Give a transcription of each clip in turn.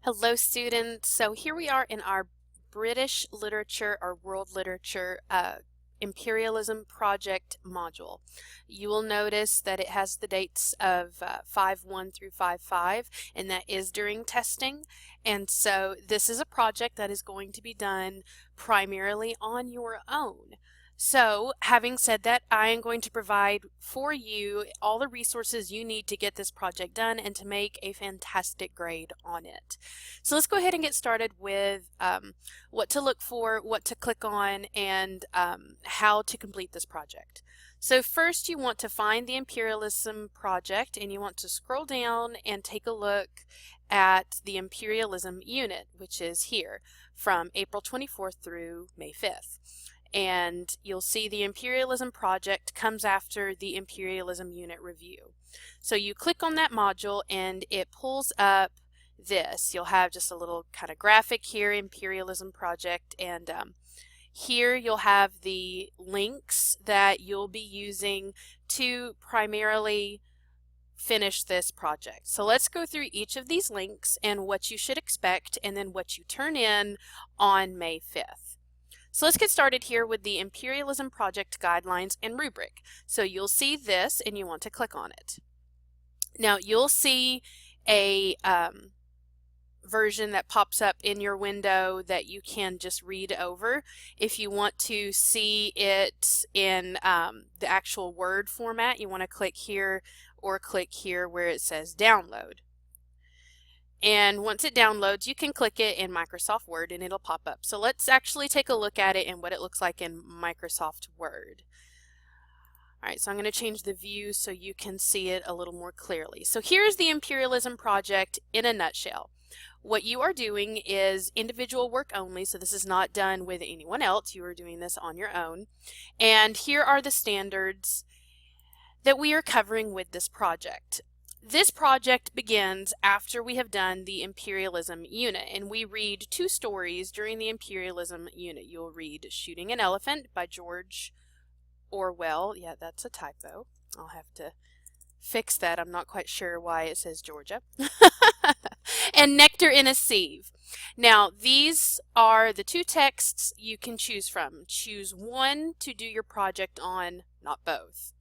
Hello students, so here we are in our British literature or world literature Imperialism Project module. You will notice that it has the dates of 5-1 through 5-5, and that is during testing. And so this is a project that is going to be done primarily on your own. So, having said that, I am going to provide for you all the resources you need to get this project done and to make a fantastic grade on it. So let's go ahead and get started with what to look for, what to click on, and how to complete this project. So first you want to find the Imperialism Project, and you want to scroll down and take a look at the Imperialism unit, which is here from April 24th through May 5th. And you'll see the Imperialism Project comes after the Imperialism Unit Review. So you click on that module and it pulls up this. You'll have just a little kind of graphic here, Imperialism Project, and here you'll have the links that you'll be using to primarily finish this project. So let's go through each of these links and what you should expect and then what you turn in on May 5th. So let's get started here with the Imperialism Project Guidelines and Rubric. So you'll see this and you want to click on it. Now you'll see a version that pops up in your window that you can just read over. If you want to see it in the actual Word format, you want to click here or click here where it says download. And once it downloads, you can click it in Microsoft Word and it'll pop up. So let's actually take a look at it and what it looks like in Microsoft Word. Alright, so I'm going to change the view so you can see it a little more clearly. So here's the Imperialism Project in a nutshell. What you are doing is individual work only, so this is not done with anyone else. You are doing this on your own. And here are the standards that we are covering with this project. This project begins after we have done the Imperialism unit, and we read two stories during the Imperialism unit. You'll read Shooting an Elephant by George Orwell. Yeah, that's a typo. I'll have to fix that. I'm not quite sure why it says Georgia. And Nectar in a Sieve. Now, these are the two texts you can choose from. Choose one to do your project on, not both.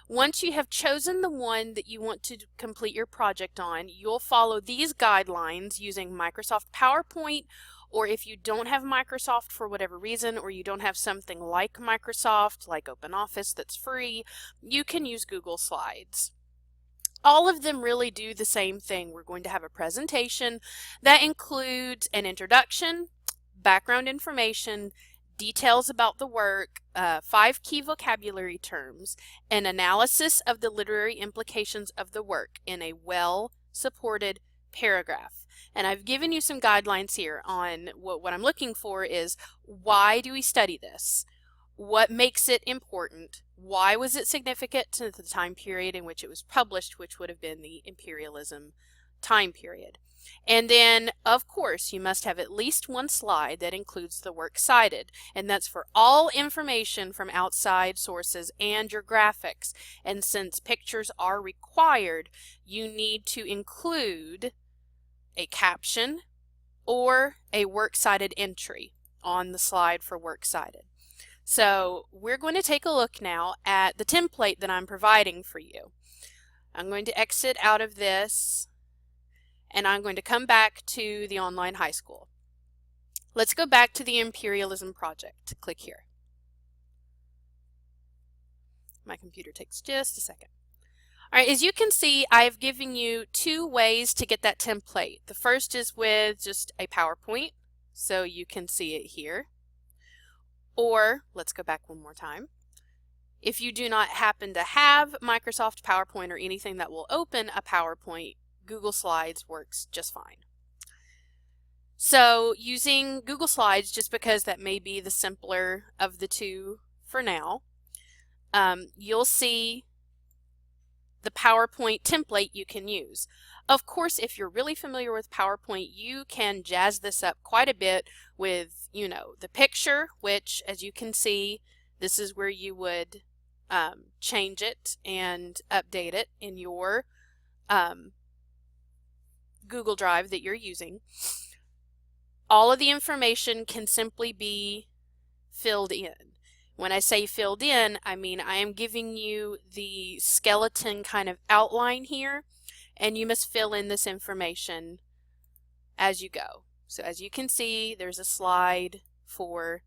Once you have chosen the one that you want to complete your project on, you'll follow these guidelines using Microsoft PowerPoint, or if you don't have Microsoft for whatever reason, or you don't have something like Microsoft, like OpenOffice that's free, you can use Google Slides. All of them really do the same thing. We're going to have a presentation that includes an introduction, background information, details about the work, 5 key vocabulary terms, an analysis of the literary implications of the work in a well-supported paragraph. And I've given you some guidelines here on what I'm looking for is why do we study this? What makes it important? Why was it significant to the time period in which it was published, which would have been the Imperialism time period? And then, of course, you must have at least one slide that includes the work cited, and that's for all information from outside sources and your graphics. And since pictures are required, you need to include a caption or a works cited entry on the slide for works cited. So we're going to take a look now at the template that I'm providing for you. I'm going to exit out of this and I'm going to come back to the online high school. Let's go back to the Imperialism Project. Click here. My computer takes just a second. All right, as you can see, I've given you two ways to get that template. The first is with just a PowerPoint, so you can see it here. Or, let's go back one more time. If you do not happen to have Microsoft PowerPoint or anything that will open a PowerPoint, Google Slides works just fine. So using Google Slides, just because that may be the simpler of the two for now, you'll see the PowerPoint template you can use. Of course, if you're really familiar with PowerPoint, you can jazz this up quite a bit with, you know, the picture, which as you can see, this is where you would change it and update it in your Google Drive that you're using, all of the information can simply be filled in. When I say filled in, I mean I am giving you the skeleton kind of outline here, and you must fill in this information as you go. So as you can see, there's a slide for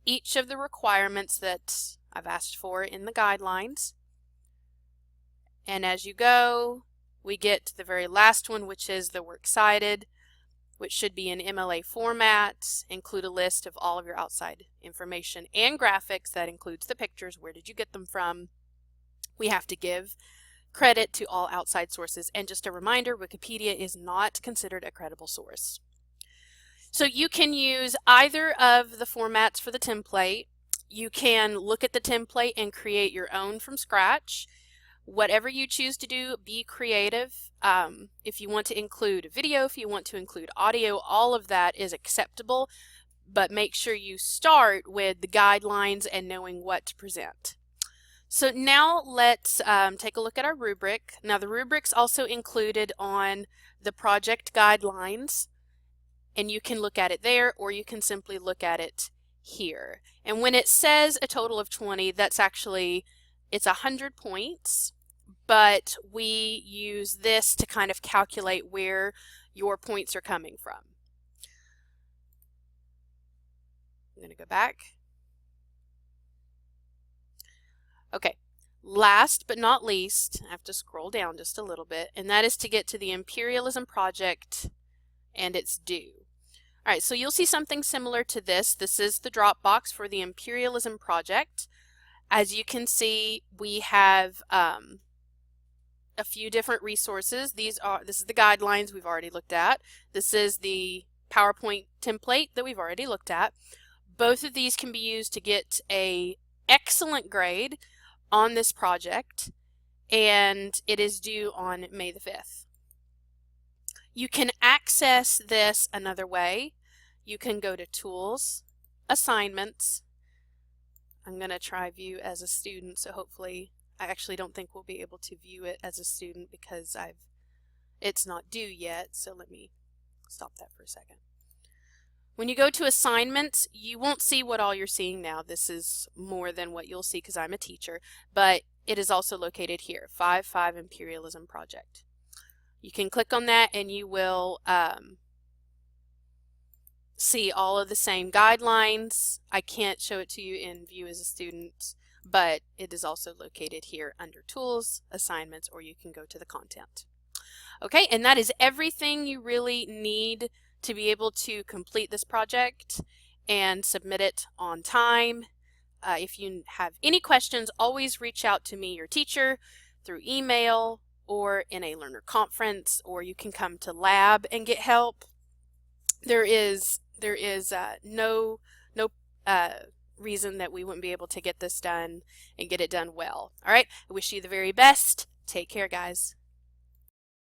each of the requirements that I've asked for in the guidelines. And as you go, we get to the very last one, which is the works cited, which should be in MLA format, include a list of all of your outside information and graphics. That includes the pictures. Where did you get them from? We have to give credit to all outside sources. And just a reminder, Wikipedia is not considered a credible source. So you can use either of the formats for the template. You can look at the template and create your own from scratch. Whatever you choose to do, be creative. If you want to include video, if you want to include audio, all of that is acceptable, but make sure you start with the guidelines and knowing what to present. So now let's take a look at our rubric. Now the rubric's also included on the project guidelines, and you can look at it there, or you can simply look at it here. And when it says a total of 20, that's actually, it's 100 points, but we use this to kind of calculate where your points are coming from. I'm going to go back. Okay, last but not least, I have to scroll down just a little bit, and that is to get to the Imperialism Project and its due. All right, so you'll see something similar to this. This is the drop box for the Imperialism Project. As you can see, we have a few different resources. This is the guidelines we've already looked at. This is the PowerPoint template that we've already looked at. Both of these can be used to get an excellent grade on this project, and it is due on May the 5th. You can access this another way. You can go to Tools, Assignments. I'm going to try View as a student, so hopefully, I actually don't think we'll be able to view it as a student because it's not due yet, so let me stop that for a second. When you go to Assignments, you won't see what all you're seeing now. This is more than what you'll see because I'm a teacher, but it is also located here, 5.5 Imperialism Project. You can click on that and you will see all of the same guidelines. I can't show it to you in View as a Student, but it is also located here under Tools, Assignments, or you can go to the content. Okay, and that is everything you really need to be able to complete this project and submit it on time. If you have any questions, always reach out to me, your teacher, through email or in a learner conference, or you can come to lab and get help. There is no reason that we wouldn't be able to get this done and get it done well. All right, I wish you the very best. Take care, guys.